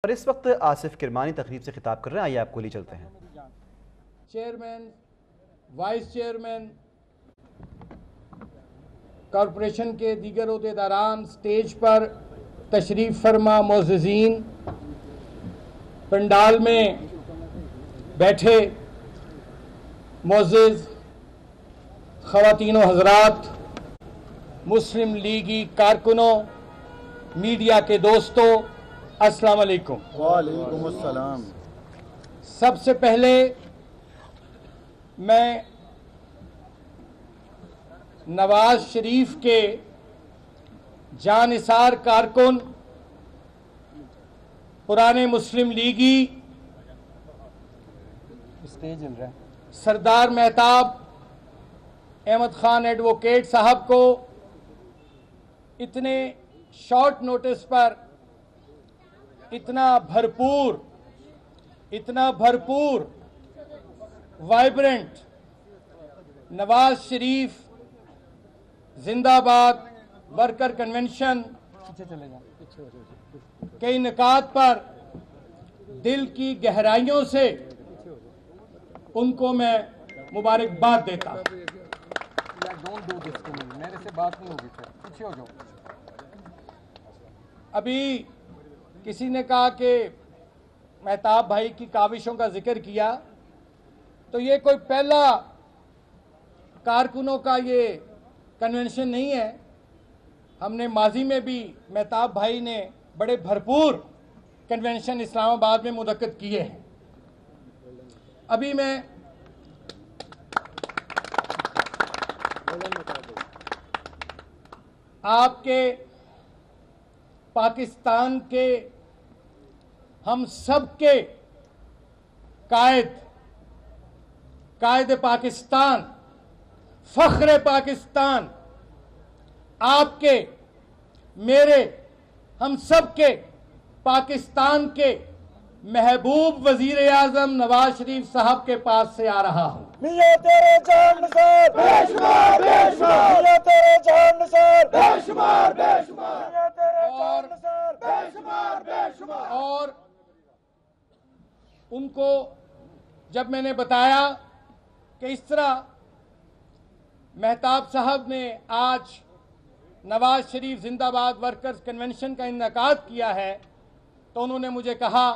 और इस वक्त आसिफ किरमानी तकरीब से खिताब कर रहे हैं। आइए आपको ले चलते हैं। चेयरमैन, वाइस चेयरमैन, कॉरपोरेशन के दीगर ओहदेदारान, स्टेज पर तशरीफ़ फरमा मोअज़्ज़िज़ीन, पंडाल में बैठे मोअज़्ज़िज़ ख़वातीनो हज़रात, मुस्लिम लीगी कारकुनों, मीडिया के दोस्तों, अस्सलाम वालेकुम। वालेकुम अस्सलाम। सबसे पहले मैं नवाज शरीफ के जानिसार कारकुन, पुराने मुस्लिम लीगी सरदार मेहताब अहमद खान एडवोकेट साहब को इतने शॉर्ट नोटिस पर इतना भरपूर वाइब्रेंट नवाज शरीफ जिंदाबाद वर्कर कन्वेंशन के इनेकाद पर दिल की गहराइयों से उनको मैं मुबारकबाद देता हूं। मेरे से बात नहीं होगी, पीछे हो जाओ। अभी किसी ने कहा कि मेहताब भाई की काविशों का जिक्र किया, तो ये कोई पहला कारकुनों का ये कन्वेंशन नहीं है। हमने माजी में भी मेहताब भाई ने बड़े भरपूर कन्वेंशन इस्लामाबाद में मुनक्किद किए हैं। अभी मैं आपके पाकिस्तान के हम सब के कायद पाकिस्तान, फख्र पाकिस्तान, आपके, मेरे, हम सब के पाकिस्तान के महबूब वजीर आजम नवाज शरीफ साहब के पास से आ रहा हूं। मियां तेरे जानसार बेशुमार बेशुमार, मियां तेरे जानसार बेशुमार बेशुमार, मियां तेरे जानसार बेशुमार बेशुमार। और उनको जब मैंने बताया कि इस तरह मेहताब साहब ने आज नवाज शरीफ जिंदाबाद वर्कर्स कन्वेंशन का इनेकाद किया है, तो उन्होंने मुझे कहा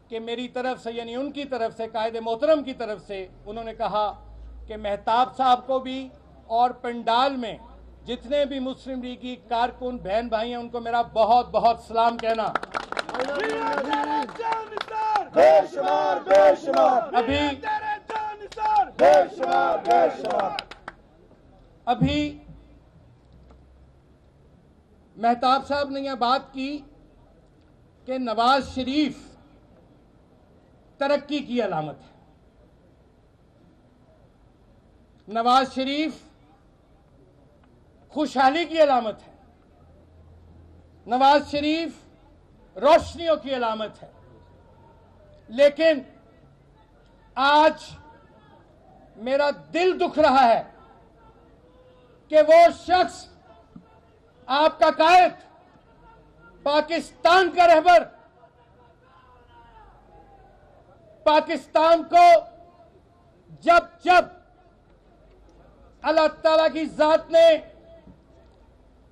कि मेरी तरफ से, यानी उनकी तरफ से, कायदे मोहतरम की तरफ से, उन्होंने कहा कि मेहताब साहब को भी और पंडाल में जितने भी मुस्लिम लीगी कारकुन बहन भाई हैं उनको मेरा बहुत बहुत सलाम कहना। बेशुमार बेशुमार, अभी मेहताब साहब ने यह बात की कि नवाज शरीफ तरक्की की अलामत है, नवाज शरीफ खुशहाली की अलामत है, नवाज शरीफ रोशनियों की अलामत है। लेकिन आज मेरा दिल दुख रहा है कि वो शख्स, आपका कायद, पाकिस्तान का रहबर, पाकिस्तान को जब जब अल्लाह ताला की जात ने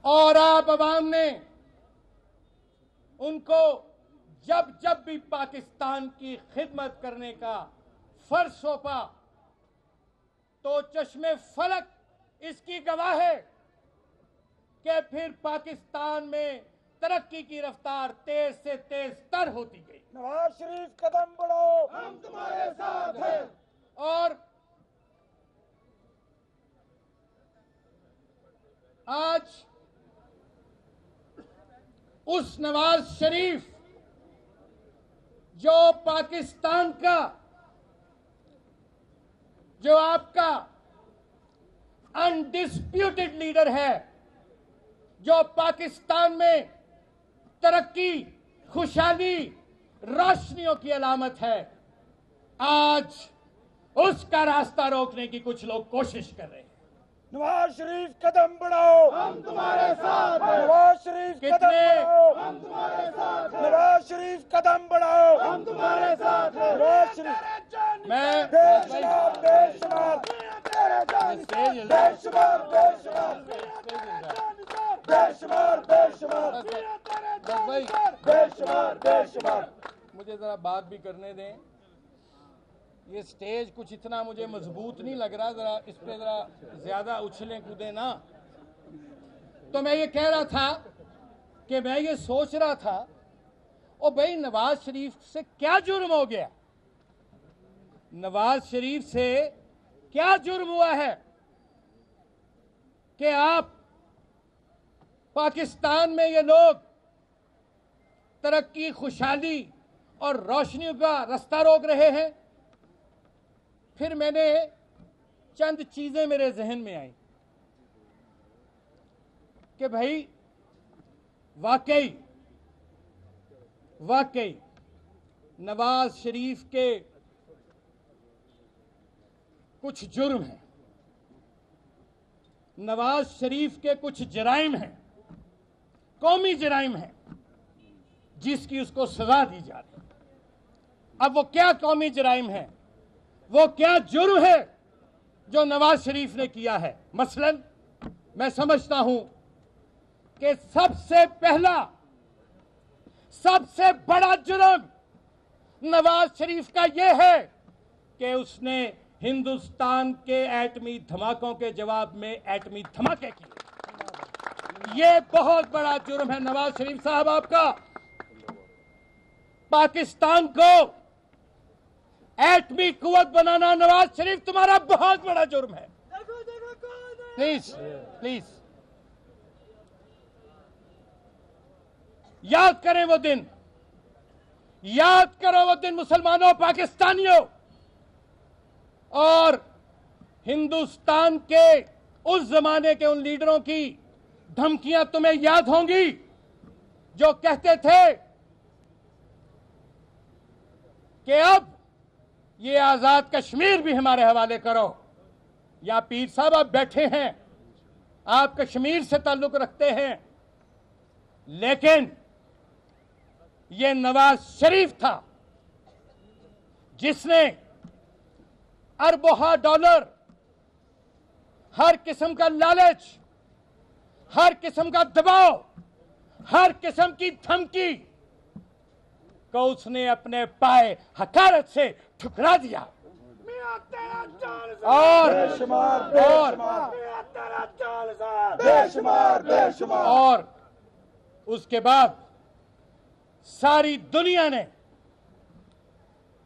और आप अवाम ने उनको जब जब भी पाकिस्तान की खिदमत करने का फर्ज सौंपा, तो चश्मे फलक इसकी गवाह है कि फिर पाकिस्तान में तरक्की की रफ्तार तेज से तेज तर होती गई। नवाज शरीफ कदम बढ़ाओ, हम तुम्हारे साथ हैं। और आज उस नवाज शरीफ जो पाकिस्तान का, जो आपका अनडिस्प्यूटेड लीडर है, जो पाकिस्तान में तरक्की, खुशहाली, रोशनियों की अलामत है, आज उसका रास्ता रोकने की कुछ लोग कोशिश कर रहे हैं। नवाज शरीफ कदम बढ़ाओ, हम तुम्हारे साथ हैं। नवाज शरीफ कदम बढ़ाओ, हम तुम्हारे साथ हैं। नवाज शरीफ कदम बढ़ाओ, हम तुम्हारे साथ हैं। नवाज शरीफ मैं बेशुमार बेशुमार तेरे जान बेशुमार बेशुमार बेशुमार बेशुमार भाई बेशुमार बेशुमार। मुझे जरा बात भी करने दें। ये स्टेज कुछ इतना मुझे मजबूत नहीं लग रहा, जरा इस पे जरा ज्यादा उछलें कूदे ना। तो मैं ये कह रहा था कि मैं ये सोच रहा था, ओ भाई नवाज शरीफ से क्या जुर्म हो गया? नवाज शरीफ से क्या जुर्म हुआ है कि आप पाकिस्तान में ये लोग तरक्की, खुशहाली और रोशनी का रास्ता रोक रहे हैं? फिर मैंने चंद चीजें मेरे जहन में आई कि भाई वाकई नवाज शरीफ के कुछ जुर्म हैं, नवाज शरीफ के कुछ जराइम हैं, कौमी जराइम हैं जिसकी उसको सजा दी जा रही है। अब वो क्या कौमी जराइम है, वो क्या जुर्म है जो नवाज शरीफ ने किया है? मसलन मैं समझता हूं कि सबसे पहला, सबसे बड़ा जुर्म नवाज शरीफ का यह है कि उसने हिंदुस्तान के एटमी धमाकों के जवाब में एटमी धमाके किए। यह बहुत बड़ा जुर्म है नवाज शरीफ साहब आपका। पाकिस्तान को एटमी कुव्वत बनाना नवाज शरीफ तुम्हारा बहुत बड़ा जुर्म है। प्लीज प्लीज याद करें वो दिन, याद करो वो दिन मुसलमानों, पाकिस्तानियों, और हिंदुस्तान के उस जमाने के उन लीडरों की धमकियां तुम्हें याद होंगी जो कहते थे कि अब ये आजाद कश्मीर भी हमारे हवाले करो। या पीर साहब आप बैठे हैं, आप कश्मीर से ताल्लुक रखते हैं, लेकिन ये नवाज शरीफ था जिसने अरबों डॉलर, हर किस्म का लालच, हर किस्म का दबाव, हर किस्म की धमकी को उसने अपने पाए हकारत से ठुकरा दिया। और उसके बाद सारी दुनिया ने,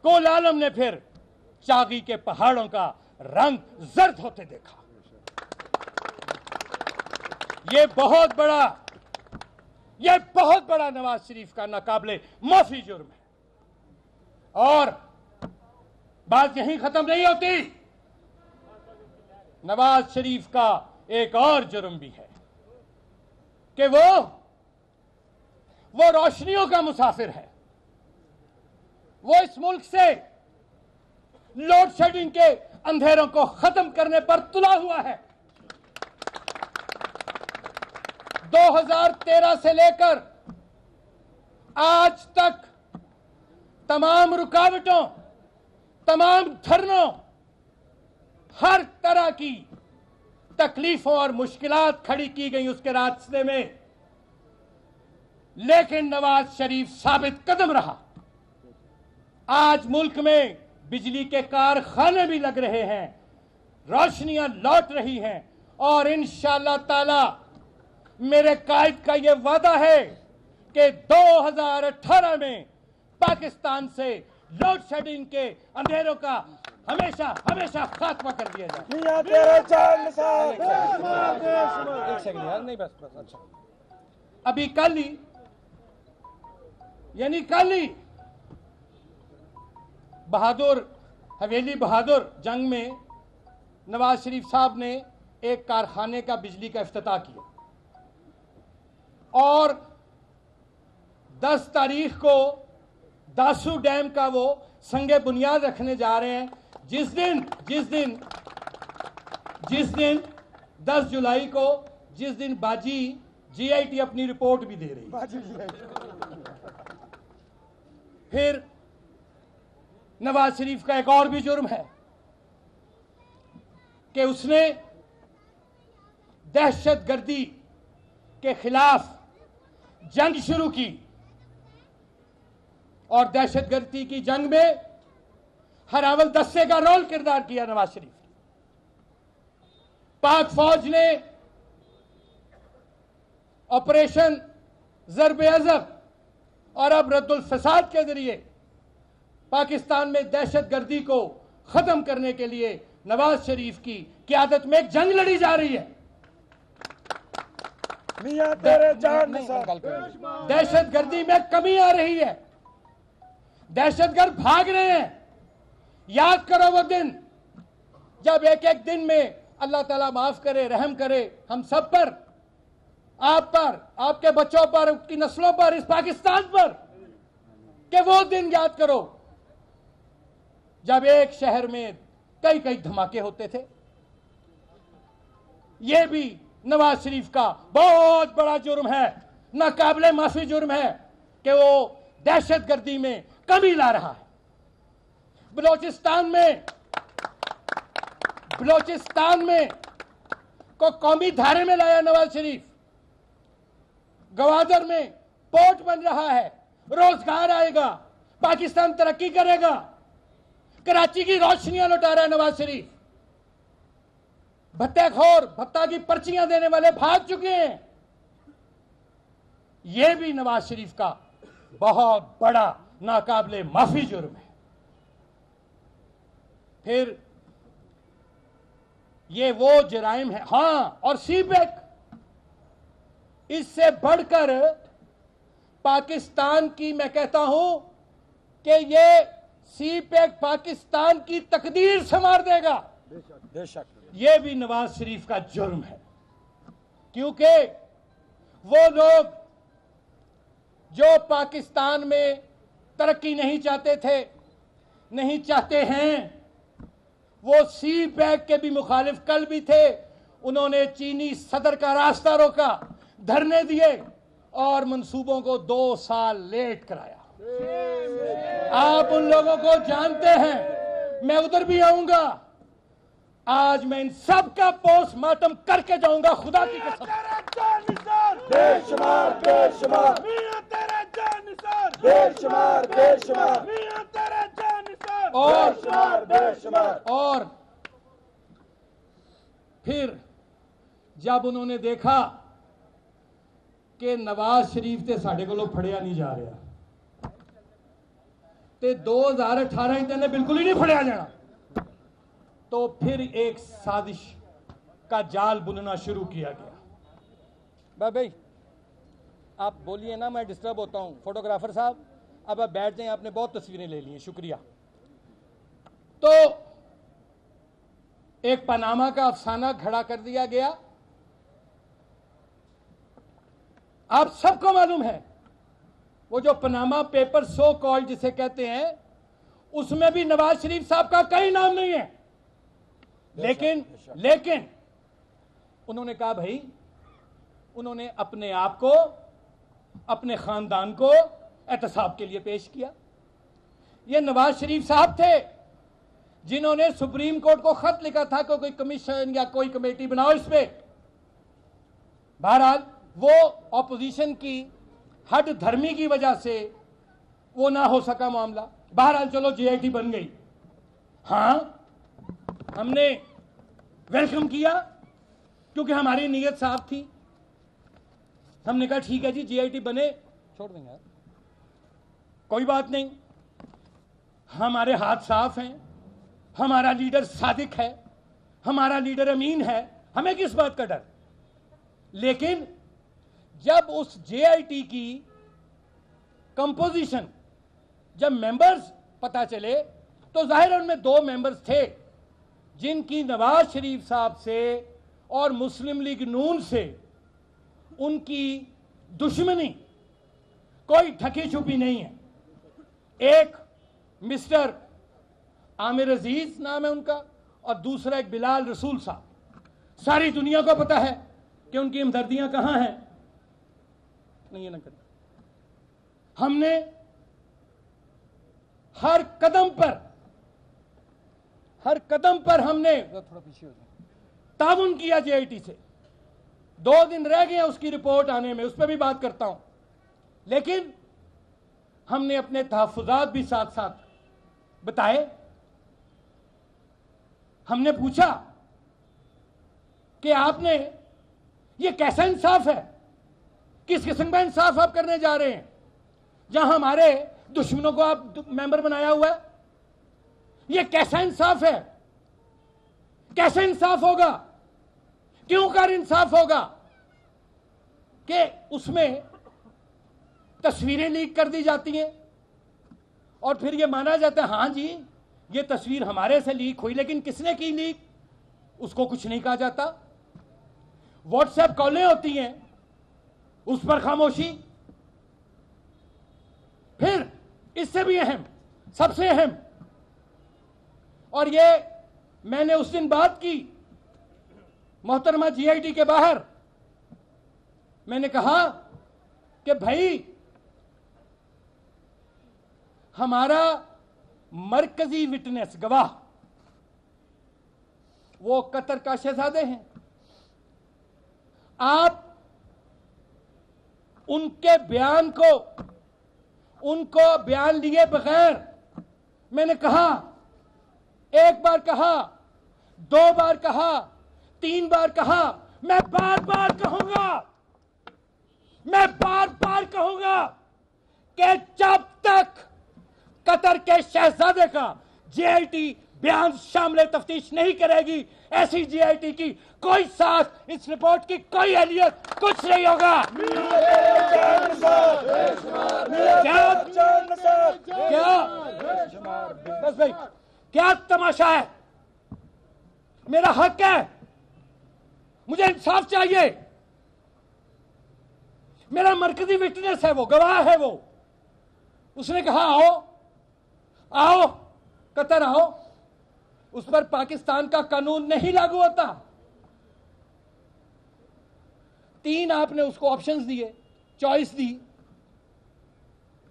कुल आलम ने फिर चागी के पहाड़ों का रंग जर्द होते देखा। ये बहुत बड़ा नवाज शरीफ का नाकाबिले माफी जुर्म है। और बात यहीं खत्म नहीं होती, नवाज शरीफ का एक और जुर्म भी है कि वो रोशनियों का मुसाफिर है। वो इस मुल्क से लोड शेडिंग के अंधेरों को खत्म करने पर तुला हुआ है। 2013 से लेकर आज तक तमाम रुकावटों, तमाम धरनों, हर तरह की तकलीफों और मुश्किलात खड़ी की गई उसके रास्ते में, लेकिन नवाज शरीफ साबित कदम रहा। आज मुल्क में बिजली के कारखाने भी लग रहे हैं, रोशनियां लौट रही हैं, और इंशाअल्लाह ताला मेरे कायद का यह वादा है कि 2018 में पाकिस्तान से लोड शेडिंग के अंधेरों का हमेशा हमेशा खात्मा कर दिया जाए। एक सेकंड यार, नहीं बस अच्छा। अभी कल ही हवेली बहादुर जंग में नवाज शरीफ साहब ने एक कारखाने का बिजली का इफ्तिताह किया, और 10 तारीख को दासू डैम का वो संगे बुनियाद रखने जा रहे हैं, जिस दिन 10 जुलाई को, जिस दिन बाजी जीआईटी अपनी रिपोर्ट भी दे रही है। फिर नवाज शरीफ का एक और भी जुर्म है कि उसने दहशतगर्दी के खिलाफ जंग शुरू की और दहशतगर्दी की जंग में हरावल दस्ते का रोल किरदार किया नवाज शरीफ। पाक फौज ने ऑपरेशन ज़र्ब-ए-अज़ब और अब रद्दुल फसाद के जरिए पाकिस्तान में दहशतगर्दी को खत्म करने के लिए नवाज शरीफ की क़यादत में एक जंग लड़ी जा रही है। मियां तेरे जान दहशतगर्दी में कमी आ रही है, दहशतगर्द भाग रहे हैं। याद करो वो दिन जब एक एक दिन में अल्लाह ताला माफ करे, रहम करे हम सब पर, आप पर, आपके बच्चों पर, उसकी नस्लों पर, इस पाकिस्तान पर, कि वो दिन याद करो जब एक शहर में कई कई धमाके होते थे। यह भी नवाज शरीफ का बहुत बड़ा जुर्म है, नाकाबिले माफी जुर्म है कि वो दहशतगर्दी में कमी ला रहा है। बलोचिस्तान में को कौमी धारे में लाया नवाज शरीफ। गवादर में पोर्ट बन रहा है, रोजगार आएगा, पाकिस्तान तरक्की करेगा। कराची की रोशनियां लुटा रहा है नवाज शरीफ। भत्तेखोर, भत्ता की पर्चियां देने वाले भाग चुके हैं। यह भी नवाज शरीफ का बहुत बड़ा नाकाबिले माफी जुर्म है। फिर ये वो जराइम है, हां, और सीपेक, इससे बढ़कर पाकिस्तान की, मैं कहता हूं कि ये सीपेक पाकिस्तान की तकदीर संवार देगा। बेशक यह भी नवाज शरीफ का जुर्म है, क्योंकि वो लोग जो पाकिस्तान में तरक्की नहीं चाहते थे, नहीं चाहते हैं, वो सी पैक के भी मुखालिफ कल भी थे। उन्होंने चीनी सदर का रास्ता रोका, धरने दिए और मंसूबों को 2 साल लेट कराया। आप उन लोगों को जानते हैं, मैं उधर भी आऊंगा। आज मैं इन सब का पोस्टमार्टम करके जाऊंगा, खुदा की कसम। बेशुमार बेशुमार मियां तेरे जानिसार, बेशुमार बेशुमार मियां तेरे जानिसार, बेशुमार बेशुमार। और फिर जब उन्होंने देखा कि नवाज शरीफ ते साडे कोलों फड़िया नहीं जा रहा, ते 2018 इन्हें बिल्कुल ही नहीं फड़िया जाना, तो फिर एक साजिश का जाल बुनना शुरू किया गया। भाई आप बोलिए ना, मैं डिस्टर्ब होता हूं। फोटोग्राफर साहब अब आप बैठ जाएं, आपने बहुत तस्वीरें ले ली हैं, शुक्रिया। तो एक पनामा का अफसाना खड़ा कर दिया गया। आप सबको मालूम है वो जो पनामा पेपर सो कॉल्ड जिसे कहते हैं, उसमें भी नवाज शरीफ साहब का कहीं नाम नहीं है। लेकिन उन्होंने कहा, भाई उन्होंने अपने आप को, अपने खानदान को एहतसाब के लिए पेश किया। ये नवाज शरीफ साहब थे जिन्होंने सुप्रीम कोर्ट को खत लिखा था कि कोई कमीशन या कोई कमेटी बनाओ इस पे। बहरहाल वो ऑपोजिशन की हद धर्मी की वजह से वो ना हो सका मामला। बहरहाल चलो जीआईटी बन गई। हां, हमने वेलकम किया क्योंकि हमारी नीयत साफ थी। हमने कहा ठीक है जी, जीआईटी बने, छोड़ देंगे यार, कोई बात नहीं, हमारे हाथ साफ हैं, हमारा लीडर सादिक है, हमारा लीडर अमीन है, हमें किस बात का डर। लेकिन जब उस जेआईटी की कंपोजिशन, जब मेंबर्स पता चले, तो जाहिर है उनमें 2 मेंबर्स थे जिनकी नवाज शरीफ साहब से और मुस्लिम लीग नून से उनकी दुश्मनी कोई ढकी छुपी नहीं है। एक मिस्टर आमिर अजीज नाम है उनका, और दूसरा एक बिलाल रसूल साहब। सारी दुनिया को पता है कि उनकी हमदर्दियां कहां हैं। नहीं, ये ना करें। हमने हर कदम पर हमने थोड़ा पीछे हो जाए, ताउन किया जेआईटी से। 2 दिन रह गए उसकी रिपोर्ट आने में, उस पर भी बात करता हूं। लेकिन हमने अपने तहफ्फुज़ात भी साथ साथ बताए। हमने पूछा कि आपने ये कैसा इंसाफ है, किस किस्म का इंसाफ आप करने जा रहे हैं, जहां हमारे दुश्मनों को आप मेंबर बनाया हुआ है। ये कैसा इंसाफ है, कैसे इंसाफ होगा, क्यों कर इंसाफ होगा कि उसमें तस्वीरें लीक कर दी जाती हैं और फिर ये माना जाता है हां जी ये तस्वीर हमारे से लीक हुई, लेकिन किसने की लीक, उसको कुछ नहीं कहा जाता। व्हाट्सएप कॉलें होती हैं, उस पर खामोशी। फिर इससे भी अहम, सबसे अहम, और ये मैंने उस दिन बात की मोहतरमा जीआईटी के बाहर। मैंने कहा कि भाई हमारा मरकजी विटनेस गवाह वो कतर का शहजादे हैं, आप उनके बयान को, उनको बयान लिए बगैर, मैंने कहा, 1 बार कहा, 2 बार कहा, 3 बार कहा, मैं बार बार कहूंगा कि जब तक कतर के शहजादे का जेआईटी बयान शामिल तफ्तीश नहीं करेगी, ऐसी जेआईटी की कोई साथ, इस रिपोर्ट की कोई अहलियत, कुछ नहीं होगा। क्या बस भाई, क्या तमाशा है? मेरा हक है, मुझे इंसाफ चाहिए। मेरा मरकजी विटनेस है, वो गवाह है। वो उसने कहा आओ कतर आओ, उस पर पाकिस्तान का कानून नहीं लागू होता। 3 आपने उसको ऑप्शंस दिए, चॉइस दी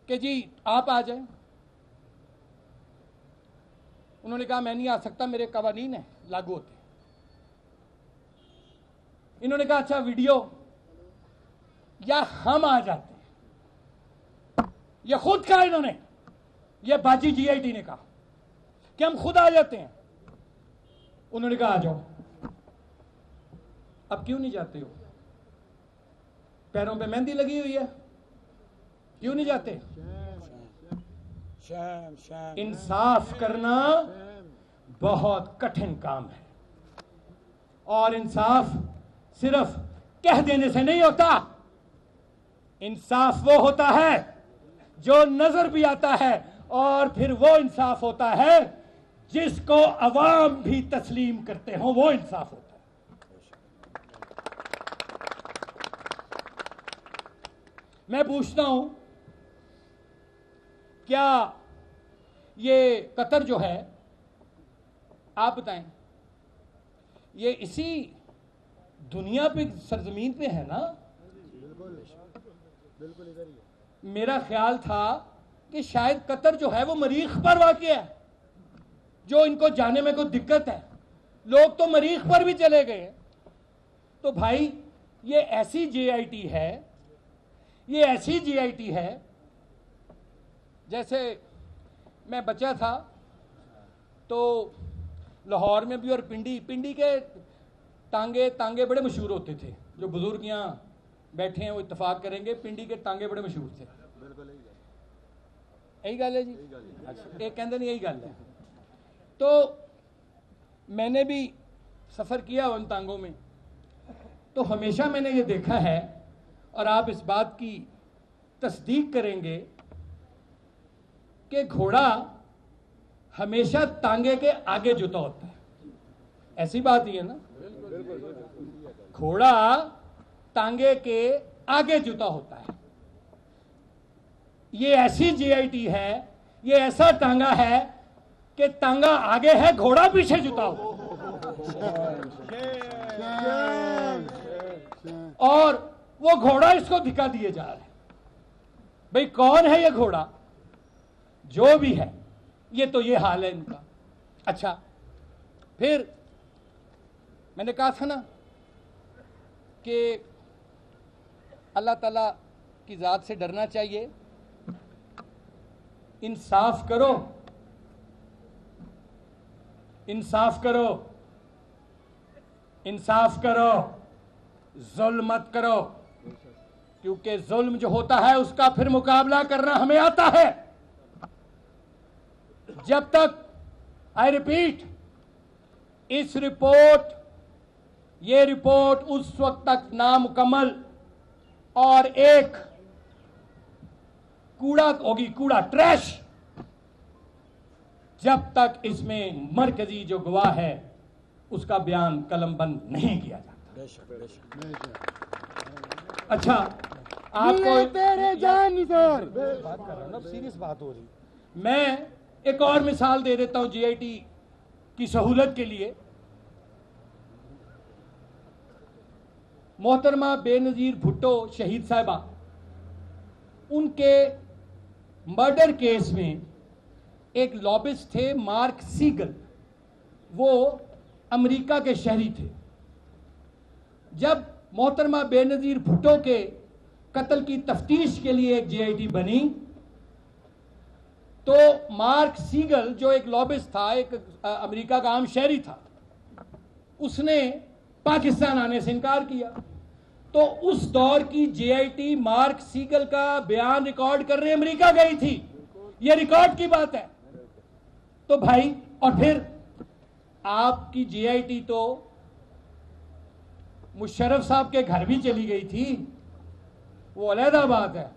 कि जी आप आ जाएं। उन्होंने कहा मैं नहीं आ सकता, मेरे कवानीन है लागू होते। इन्होंने कहा अच्छा वीडियो, या हम आ जाते हैं। ये खुद कहा इन्होंने, ये बाजी जीआईटी ने कहा कि हम खुद आ जाते हैं। उन्होंने कहा आ जाओ। अब क्यों नहीं जाते हो? पैरों पे मेहंदी लगी हुई है, क्यों नहीं जाते? इंसाफ करना बहुत कठिन काम है, और इंसाफ सिर्फ कह देने से नहीं होता। इंसाफ वो होता है जो नजर भी आता है, और फिर वो इंसाफ होता है जिसको अवाम भी तस्लीम करते हो, वो इंसाफ होता है। मैं पूछता हूं, क्या ये कतर जो है, आप बताएं, ये इसी दुनिया पे, सरजमीन पे है ना? बिल्कुल इधर ही। मेरा ख्याल था कि शायद कतर जो है वो मरीख पर वाक़या है, जो इनको जाने में कोई दिक्कत है। लोग तो मरीख पर भी चले गए। तो भाई ये ऐसी जेआईटी है, ये ऐसी जेआईटी है, जैसे मैं बच्चा था तो लाहौर में भी, और पिंडी के तांगे बड़े मशहूर होते थे। जो बुजुर्ग यहाँ बैठे हैं वो इत्तेफाक करेंगे, पिंडी के तांगे बड़े मशहूर थे। यही गल है जी? अच्छा, एक कहते नहीं, यही गल है। तो मैंने भी सफ़र किया उन तांगों में, तो हमेशा मैंने ये देखा है, और आप इस बात की तस्दीक करेंगे कि घोड़ा हमेशा तांगे के आगे जुता होता है। ऐसी बात ही है ना? घोड़ा तांगे के आगे जुता होता है। ये ऐसी जेआईटी है, ये ऐसा तांगा है कि तांगा आगे है, घोड़ा पीछे जुता हुआ। और वो घोड़ा इसको धिका दिए जा रहे हैं। भाई कौन है ये घोड़ा? जो भी है, ये तो ये हाल है इनका। अच्छा, फिर मैंने कहा था ना कि अल्लाह ताला की ज़ात से डरना चाहिए। इंसाफ करो, इंसाफ करो, इंसाफ करो, जुल्म मत करो, क्योंकि जुल्म जो होता है उसका फिर मुकाबला करना हमें आता है। जब तक, आई रिपीट, ये रिपोर्ट उस वक्त तक नामुकम्मल और एक कूड़ा होगी, कूड़ा, ट्रैश, जब तक इसमें मरकजी जो गवाह है उसका बयान कलमबंद नहीं किया जाता। अच्छा, आपको तेरे जान सर बात कर रहा हूं ना, सीरियस बात हो रही। मैं एक और मिसाल दे देता हूं जीआईटी की सहूलत के लिए। मोहतरमा बेनजीर भुट्टो शहीद साहिबा, उनके मर्डर केस में एक लॉबिस्ट थे मार्क सीगल, वो अमेरिका के शहरी थे। जब मोहतरमा बेनजीर भुट्टो के कत्ल की तफ्तीश के लिए एक जीआईटी बनी, तो मार्क सीगल जो एक लॉबिस्ट था, एक अमेरिका का आम शहरी था, उसने पाकिस्तान आने से इनकार किया। तो उस दौर की जीआईटी मार्क सीगल का बयान रिकॉर्ड करने अमेरिका गई थी। यह रिकॉर्ड की बात है। तो भाई, और फिर आपकी जीआईटी तो मुशर्रफ साहब के घर भी चली गई थी। वो अलहदा बात है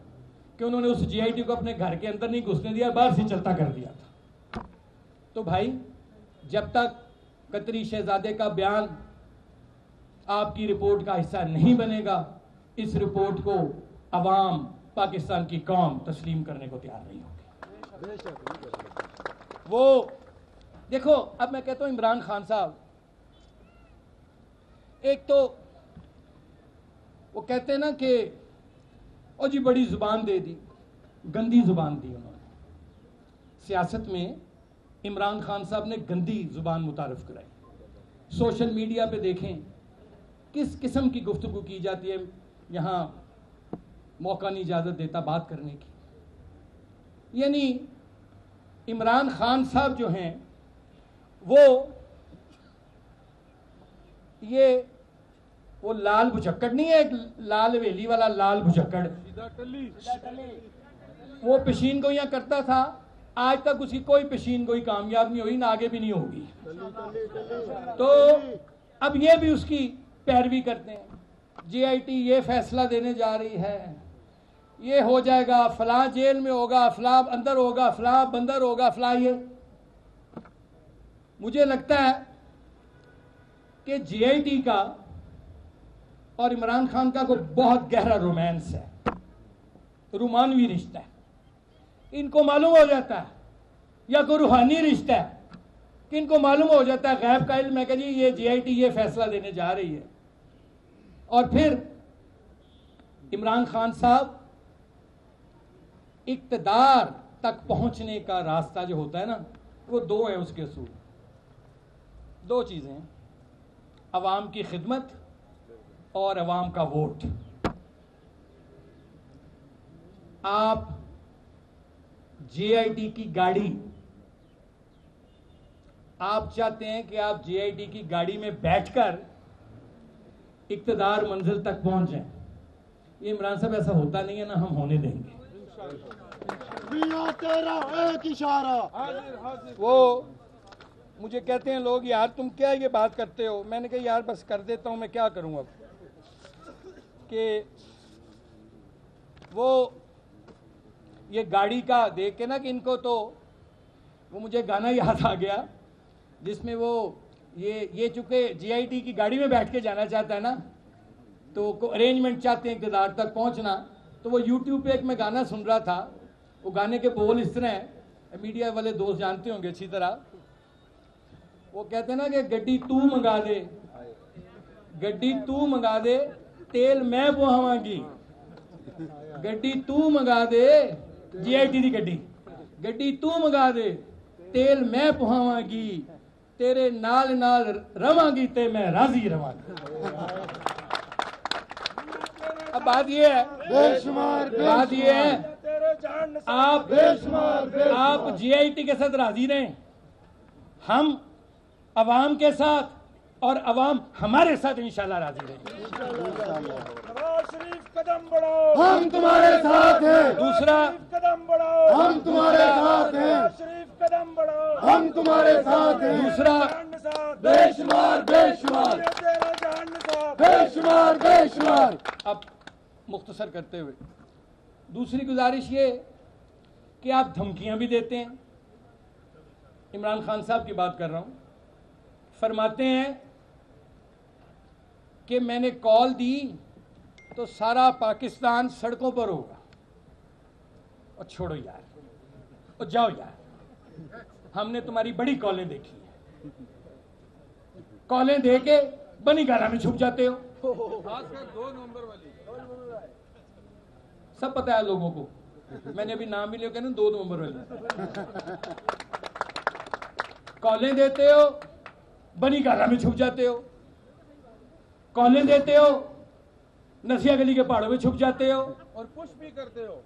कि उन्होंने उस जीआईटी को अपने घर के अंदर नहीं घुसने दिया, बाहर से चलता कर दिया था। तो भाई, जब तक कतरी शहजादे का बयान आपकी रिपोर्ट का हिस्सा नहीं बनेगा, इस रिपोर्ट को अवाम, पाकिस्तान की कौम तस्लीम करने को तैयार नहीं होगी। वो देखो, अब मैं कहता हूं इमरान खान साहब, एक तो वो कहते हैं ना कि ओ जी बड़ी जुबान दे दी, गंदी जुबान दी उन्होंने। सियासत में इमरान खान साहब ने गंदी जुबान मुतारफ कराई। सोशल मीडिया पे देखें किस किस्म की गुफ्तगू की जाती है, यहां मौका नहीं इजाजत देता बात करने की। यानी इमरान खान साहब जो हैं वो लाल भुचक्कड़ नहीं है, एक लाल हवेली वाला लाल भुचक्कड़, वो पेशीन गोइयां करता था। आज तक उसकी कोई पेशीन गोई कामयाब नहीं हुई, ना आगे भी नहीं होगी। तो अब ये भी उसकी पैरवी करते हैं। जीआईटी ये फैसला देने जा रही है, ये हो जाएगा, फलां जेल में होगा, फलां अंदर होगा, फलां बंदर होगा, फलां ये। मुझे लगता है कि जीआईटी का और इमरान खान का कोई बहुत गहरा रोमांस है, रूमानवी रिश्ता है। इनको मालूम हो जाता है, या कोई रूहानी रिश्ता है कि इनको मालूम हो जाता है, गैब का इल्म है कि जी ये जीआईटी ये फैसला देने जा रही है। और फिर इमरान खान साहब इक्तदार तक पहुंचने का रास्ता जो होता है ना, वो दो है उसके असूल। दो चीजें हैं, अवाम की खिदमत और अवाम का वोट। आप जीआईटी की गाड़ी, आप चाहते हैं कि आप जीआईटी की गाड़ी में बैठकर इक्तदार मंजिल तक पहुंच जाएं। ये इमरान साहब ऐसा होता नहीं है ना, हम होने देंगे। तेरा एक इशारा। वो मुझे कहते हैं लोग, यार तुम क्या ये बात करते हो। मैंने कहा यार बस कर देता हूं, मैं क्या करूं अब। कि वो ये गाड़ी का देख के ना कि इनको, तो वो मुझे गाना याद आ गया जिसमें वो ये चूंकि जीआईटी की गाड़ी में बैठ के जाना चाहता है ना, तो अरेंजमेंट चाहते हैं इक़्तिदार तक पहुंचना। तो वो यूट्यूब पे एक मैं गाना सुन रहा था, वो गाने के बोल इस तरह हैं, मीडिया वाले दोस्त जानते होंगे अच्छी तरह। वो कहते हैं ना कि गड्डी तू मंगा दे, गड्डी तू मंगा दे, तेल मैं पवावांगी। गड्डी तू मंगा दे, GIT दी गड्डी तू मंगा दे, तेल मैं पवावांगी, तेरे नाल नाल रवांगी ते मैं राजी रवांगी। अब बात ये है, बात ये है, आप GIT के साथ राजी रहें, हम अवाम के साथ और अवाम हमारे साथ इंशाल्लाह राजी रहेंगे। नवाज शरीफ कदम बढ़ाओ, हम तुम्हारे साथ हैं। दूसरा, कदम बढ़ाओ, हम तुम्हारे साथ हैं। नवाज शरीफ कदम बढ़ाओ, हम तुम्हारे साथ हैं। दूसरा, बेशुमार बेशुमार बेशुमार बेशुमार। अब मुख्तसर करते हुए दूसरी गुजारिश ये कि आप धमकियां भी देते हैं। इमरान खान साहब की बात कर रहा हूं, फरमाते हैं कि मैंने कॉल दी तो सारा पाकिस्तान सड़कों पर होगा। और छोड़ो यार, और जाओ यार, हमने तुम्हारी बड़ी कॉलें देखी हैं। कॉलें दे के बनी गाला में छुप जाते हो। खासकर 2 नवंबर वाली सब पता है लोगों को, मैंने अभी नाम भी लिया, कहना 2 नवंबर वाली कॉलें देते हो, बनी गाला में छुप जाते हो। कॉलें देते हो, नसिया गली के पहाड़ों में छुप जाते हो, और पुश भी करते हो,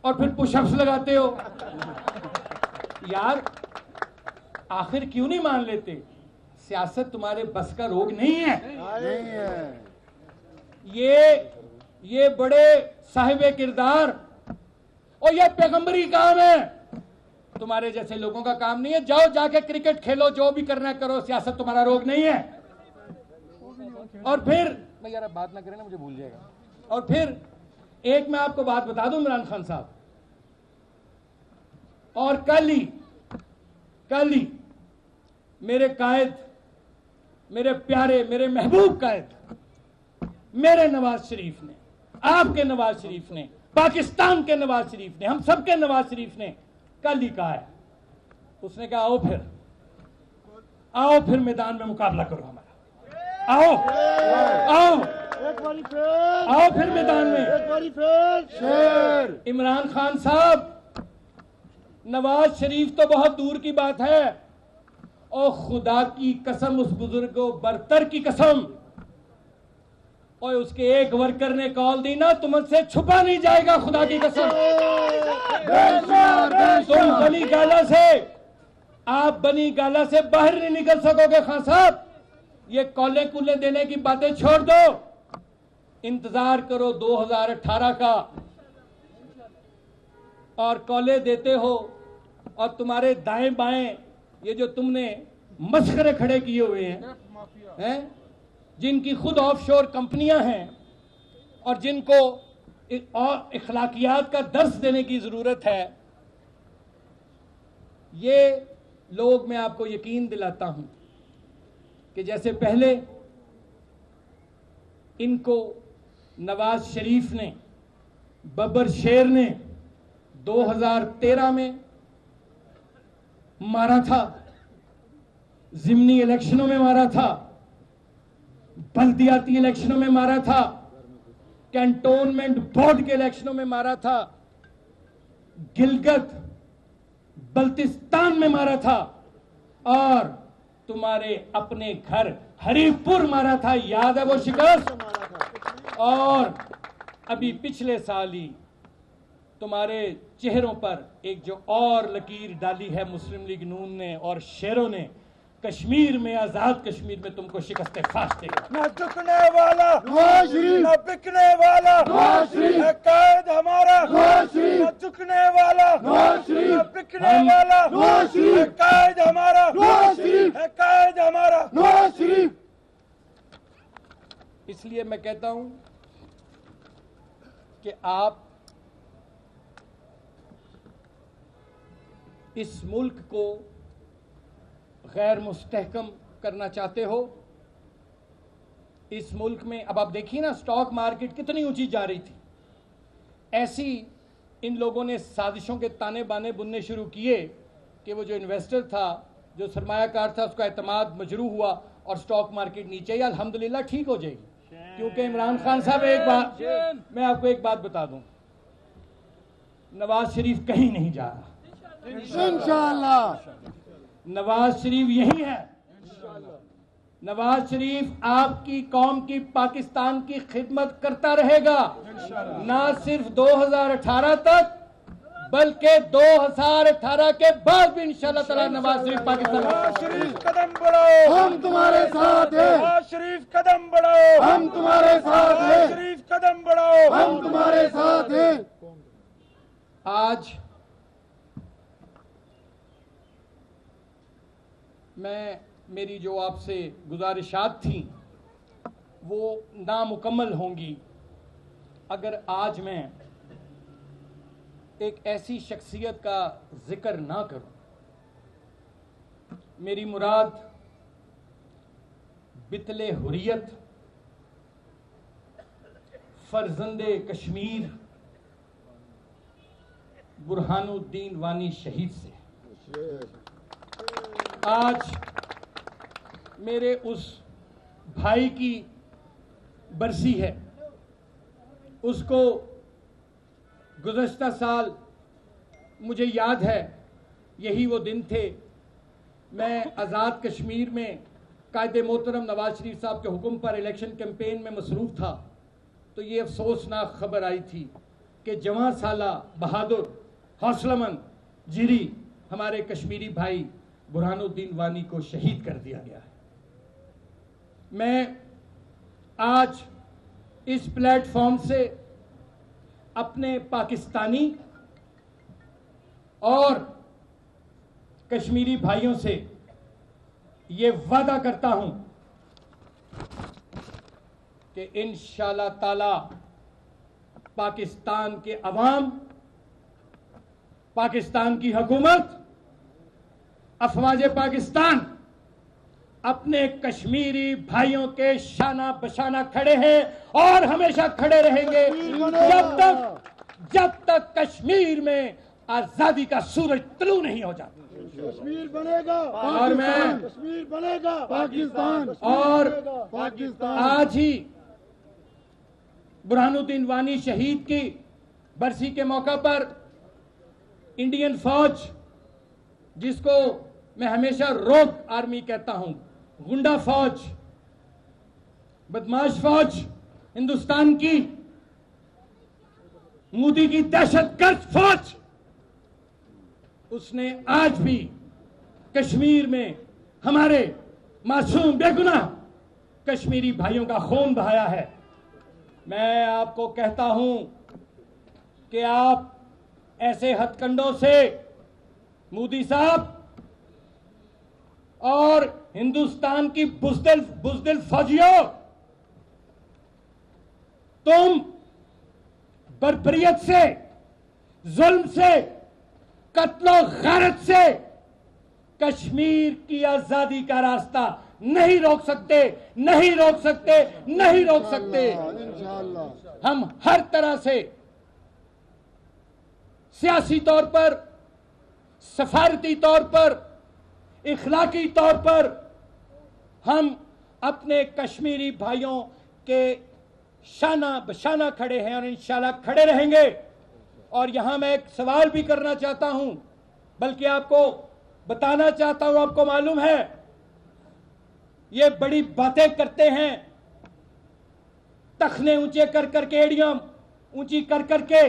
और फिर पुशअप्स लगाते हो। यार आखिर क्यों नहीं मान लेते? सियासत तुम्हारे बस का रोग नहीं है। नहीं है। ये बड़े साहिबे किरदार और ये पैगंबरी काम है, तुम्हारे जैसे लोगों का काम नहीं है। जाओ जाके क्रिकेट खेलो, जो भी करना है करो, सियासत तुम्हारा रोग नहीं है। और फिर मैं यार बात ना करें ना, मुझे भूल जाएगा। और फिर एक मैं आपको बात बता दूं इमरान खान साहब, और कल ही मेरे कायद, मेरे प्यारे, मेरे महबूब कायद, मेरे नवाज शरीफ ने, आपके नवाज शरीफ ने, पाकिस्तान के नवाज शरीफ ने, हम सबके नवाज शरीफ ने कल ही कहा है, उसने कहा आओ फिर मैदान में मुकाबला करो हमारा। आओ फिर मैदान में। इमरान खान साहब, नवाज शरीफ तो बहुत दूर की बात है, और खुदा की कसम, उस बुजुर्गो बरतर की कसम, और उसके एक वर्कर ने कॉल दी ना, तुमसे छुपा नहीं जाएगा, खुदा की कसम। तुम बनी गाला से बाहर नहीं निकल सकोगे खान साहब। ये कॉले कुले देने की बातें छोड़ दो, इंतजार करो 2018 का। और कॉले देते हो, और तुम्हारे दाएं बाएं ये जो तुमने मस्खरे खड़े किए हुए हैं, जिनकी खुद ऑफशोर कंपनियां हैं, और जिनको और इखलाकियात का दर्स देने की जरूरत है, ये लोग, मैं आपको यकीन दिलाता हूं कि जैसे पहले इनको नवाज शरीफ ने, बब्बर शेर ने 2013 में मारा था, जिमनी इलेक्शनों में मारा था, बल्दियाती इलेक्शनों में मारा था, कैंटोनमेंट बोर्ड के इलेक्शनों में मारा था, गिलगित बल्तिस्तान में मारा था, और तुम्हारे अपने घर हरीपुर मारा था, याद है वो शिकस्त। और अभी पिछले साल ही तुम्हारे चेहरों पर एक जो और लकीर डाली है मुस्लिम लीग नून ने और शेरों ने, कश्मीर में, आजाद कश्मीर में तुमको शिकस्त फाश देगा। न झुकने वाला, न बिकने वाला, न कायद हमारा, न झुकने वाला, न बिकने वाला, न कायद हमारा, न कायद हमारा। इसलिए मैं कहता हूं कि आप इस मुल्क को गैर मुस्तहकम करना चाहते हो। इस मुल्क में अब आप देखिए ना, स्टॉक मार्केट कितनी ऊंची जा रही थी, ऐसी इन लोगों ने साजिशों के ताने बाने बुनने शुरू किए कि वो जो इन्वेस्टर था, जो सरमायाकार था, उसका एतमाद मजरू हुआ, और स्टॉक मार्केट नीचे या अल्हम्दुलिल्लाह ठीक हो जाएगी। क्योंकि इमरान खान साहब, एक बात मैं आपको एक बात बता दूं, नवाज शरीफ कहीं नहीं जा रहा। इंशाअल्लाह नवाज शरीफ यही है। नवाज शरीफ आपकी कौम की, पाकिस्तान की खिदमत करता रहेगा, ना सिर्फ 2018 तक बल्कि 2018 के बाद भी इंशाअल्लाह ताला नवाज शरीफ पाकिस्तान। नवाज शरीफ कदम बढ़ाओ, हम तुम्हारे साथ हैं। नवाज शरीफ कदम बढ़ाओ, हम तुम्हारे साथ नवाज हैं। शरीफ कदम बढ़ाओ, हम तुम्हारे साथ हैं। आज मेरी जो आपसे गुजारिशात थी वो नामुकम्मल होंगी अगर आज मैं एक ऐसी शख्सियत का जिक्र ना करूं। मेरी मुराद बितले हुर्रियत, फर्जंदे कश्मीर बुरहानुद्दीन वानी शहीद से। आज मेरे उस भाई की बरसी है। उसको गुज़श्ता साल मुझे याद है, यही वो दिन थे, मैं आज़ाद कश्मीर में कायदे मोहतरम नवाज शरीफ साहब के हुक्म पर इलेक्शन कैंपेन में मसरूफ़ था। तो ये अफसोसनाक खबर आई थी कि जवां साला बहादुर हौसलामंद जिरी हमारे कश्मीरी भाई बुरहानुद्दीन वानी को शहीद कर दिया गया है। मैं आज इस प्लेटफॉर्म से अपने पाकिस्तानी और कश्मीरी भाइयों से ये वादा करता हूं कि इंशाअल्लाह ताला पाकिस्तान के अवाम, पाकिस्तान की हुकूमत, अफवाज पाकिस्तान अपने कश्मीरी भाइयों के शाना बशाना खड़े हैं और हमेशा खड़े रहेंगे जब तक कश्मीर में आजादी का सूरज तुलू नहीं हो जाता। कश्मीर बनेगा और मैं कश्मीर बनेगा पाकिस्तान और पाकिस्तान। आज ही बुरहानुद्दीन वानी शहीद की बरसी के मौका पर इंडियन फौज, जिसको मैं हमेशा रोग आर्मी कहता हूं, गुंडा फौज, बदमाश फौज, हिंदुस्तान की मोदी की दहशतगर्द फौज, उसने आज भी कश्मीर में हमारे मासूम बेगुनाह कश्मीरी भाइयों का खून बहाया है। मैं आपको कहता हूं कि आप ऐसे हथकंडों से, मोदी साहब और हिंदुस्तान की बुज़दिल फौजियों, तुम बर्बरियत से, जुल्म से, कत्लो गारत से कश्मीर की आजादी का रास्ता नहीं रोक सकते, नहीं रोक सकते, नहीं रोक सकते। इंशाअल्लाह हम हर तरह से सियासी तौर पर, सफारती तौर पर, इखलाकी तौर पर हम अपने कश्मीरी भाइयों के शाना बशाना खड़े हैं और इंशाल्लाह खड़े रहेंगे। और यहां मैं एक सवाल भी करना चाहता हूं, बल्कि आपको बताना चाहता हूं, आपको मालूम है ये बड़ी बातें करते हैं, तखने ऊंचे कर करके, एड़ियां ऊंची कर करके।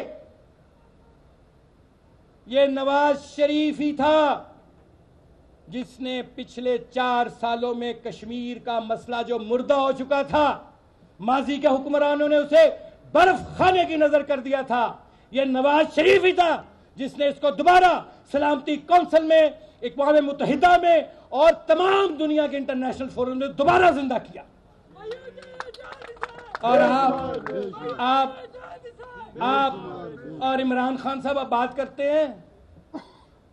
ये नवाज शरीफ ही था जिसने पिछले 4 सालों में कश्मीर का मसला जो मुर्दा हो चुका था, माजी के हुक्मरानों ने उसे बर्फ खाने की नजर कर दिया था। ये नवाज शरीफ ही था जिसने इसको दोबारा सलामती कौंसिल में, अक़वाम मुत्तहिदा में और तमाम दुनिया के इंटरनेशनल फोरम में दोबारा जिंदा किया। और आप और इमरान खान साहब अब बात करते हैं।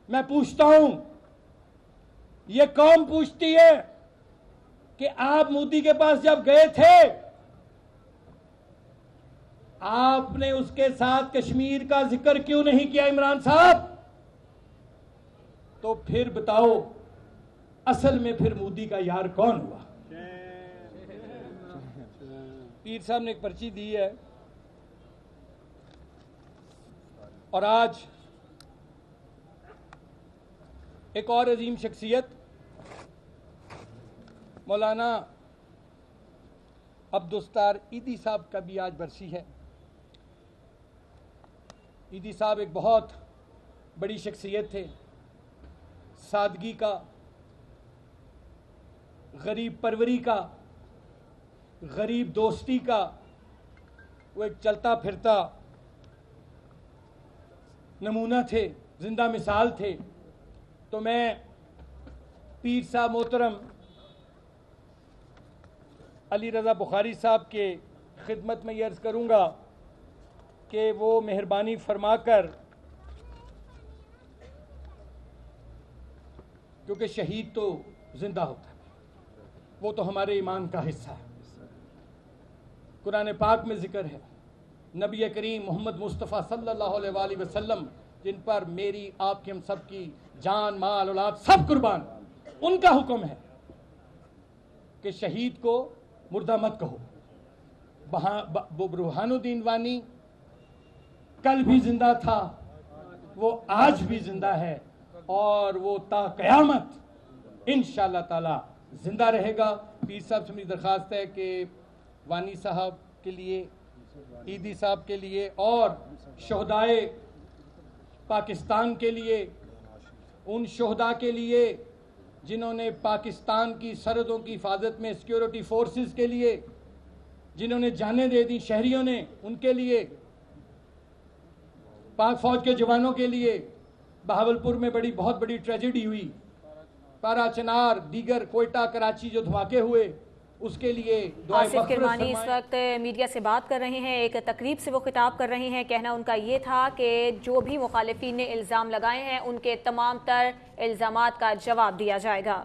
मैं पूछता हूं, ये कौम पूछती है कि आप मोदी के पास जब गए थे, आपने उसके साथ कश्मीर का जिक्र क्यों नहीं किया इमरान साहब? तो फिर बताओ, असल में फिर मोदी का यार कौन हुआ? पीर साहब ने एक पर्ची दी है और आज एक और अजीम शख्सियत मौलाना अब्दुस्तार ईदी साहब का भी आज बरसी है। ईदी साहब एक बहुत बड़ी शख्सियत थे, सादगी का, गरीब परवरी का, गरीब दोस्ती का वो एक चलता फिरता नमूना थे, जिंदा मिसाल थे। तो मैं पीर साहब मोहतरम अली रज़ा बुखारी साहब के खिदमत में ये अर्ज़ करूँगा कि वो मेहरबानी फरमाकर, क्योंकि शहीद तो जिंदा होता है, वो तो हमारे ईमान का हिस्सा है। कुरान पाक में जिक्र है, नबी करीम मोहम्मद मुस्तफ़ा सल्लल्लाहु अलैहि वसल्लम, जिन पर मेरी आपकी हम सब की जान माल औलाद सब कुर्बान, उनका हुक्म है कि शहीद को मुर्दा मत कहो। बुरहानुद्दीन वानी कल भी जिंदा था, वो आज भी जिंदा है और वो ता क़यामत इंशाअल्लाह ताला जिंदा रहेगा। पीर साहब से मेरी दरख्वास्त है कि वानी साहब के लिए, ईदी साहब के लिए और शहदाए पाकिस्तान के लिए, उन शहदा के लिए जिन्होंने पाकिस्तान की सरहदों की हिफाजत में, सिक्योरिटी फोर्सेस के लिए जिन्होंने जानें दे दी शहरियों ने, उनके लिए, पाक फौज के जवानों के लिए, बहावलपुर में बहुत बड़ी ट्रेजेडी हुई, पारा चनार, दीगर कोयटा कराची जो धमाके हुए, उसके लिए आसिफ किरमानी इस वक्त मीडिया से बात कर रहे हैं, एक तकरीब से वो खिताब कर रहे हैं। कहना उनका ये था कि जो भी मुखालिफिन ने इल्ज़ाम लगाए हैं उनके तमाम तर इल्ज़ामात का जवाब दिया जाएगा।